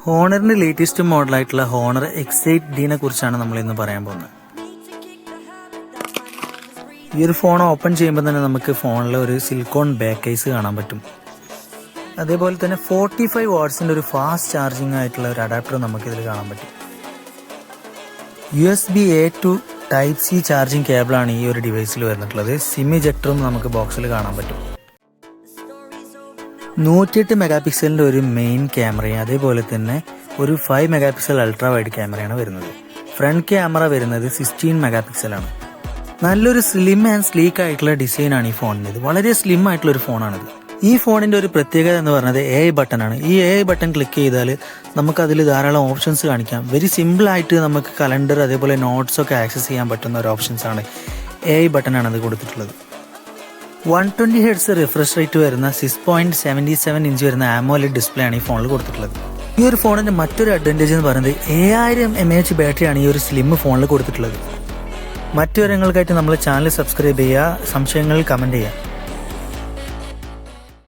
ഹോണറിന്റെ latest മോഡലായിട്ടുള്ള honour X8D കുറിച്ചാണ് നമ്മൾ ഇന്ന് പറയാൻ പോകുന്നത്. ഈ ഒരു ഫോൺ ഓപ്പൺ ചെയ്യുമ്പോൾ തന്നെ നമുക്ക് ഫോണിൽ ഒരു സിലിക്കോൺ ബാക്ക് കേസ് കാണാൻ പറ്റും. അതേപോലെ തന്നെ 45 വാട്ട്സിന്റെ ഒരു ഫാസ്റ്റ് ചാർജിങ് ആയിട്ടുള്ള ഒരു അഡാപ്റ്റർ നമുക്ക് ഇതിൽ കാണാൻ പറ്റും. USB-A to Type-C ചാർജിങ് കേബിളാണ് ഈ ഒരു ഡിവൈസിൽ വരുന്നിട്ടുള്ളത്. സിം ഇജക്ടറും നമുക്ക് ബോക്സിൽ കാണാൻ പറ്റും. 108 മെഗാ പിക്സലിന്റെ ഒരു മെയിൻ ക്യാമറയും അതേപോലെ തന്നെ ഒരു 5 മെഗാ പിക്സൽ അൾട്രാ വൈഡ് ക്യാമറയാണ് വരുന്നത്. ഫ്രണ്ട് ക്യാമറ വരുന്നത് 16 മെഗാ പിക്സലാണ്. നല്ലൊരു സ്ലിം ആൻഡ് സ്ലീക്ക് ആയിട്ടുള്ള ഡിസൈനാണ് ഈ ഫോണിന്. വളരെ സ്ലിം ആയിട്ടുള്ള ഒരു ഫോണാണിത്. ഈ ഫോണിന്റെ ഒരു പ്രത്യേകത എന്ന് പറയുന്നത് AI ബട്ടൺ ആണ്. ഈ AI ബട്ടൺ ക്ലിക്ക് ചെയ്താൽ നമുക്ക് അതിൽ ധാരാളം ഓപ്ഷൻസ് കാണിക്കാം. വെരി സിമ്പിൾ ആയിട്ട് നമുക്ക് കലണ്ടർ അതേപോലെ നോട്ട്സ് ഒക്കെ ആക്സസ് ചെയ്യാൻ പറ്റുന്ന ഒരു ഓപ്ഷൻസ് ആണ് AI ബട്ടൺ ആണ് അത് കൊടുത്തിട്ടുള്ളത്. 120 Hz റിഫ്രഷ് റേറ്റ് വരുന്ന 6.77 ഇഞ്ച് വരുന്ന AMOLED ഡിസ്പ്ലേ ആണ് ഈ ഫോണിൽ കൊടുത്തിട്ടുള്ളത്. ഈ ഒരു ഫോണിന്റെ മറ്റൊരു അഡ്വാൻറ്റേജ് എന്ന് പറയുന്നത് 7000 mAh ബാറ്ററിയാണ് ഈ ഒരു സ്ലിം ഫോണിൽ കൊടുത്തിട്ടുള്ളത്. മറ്റു വിവരങ്ങൾക്കായിട്ട് നമ്മൾ ചാനൽ സബ്സ്ക്രൈബ് ചെയ്യുക, സംശയങ്ങൾ കമന്റ് ചെയ്യുക.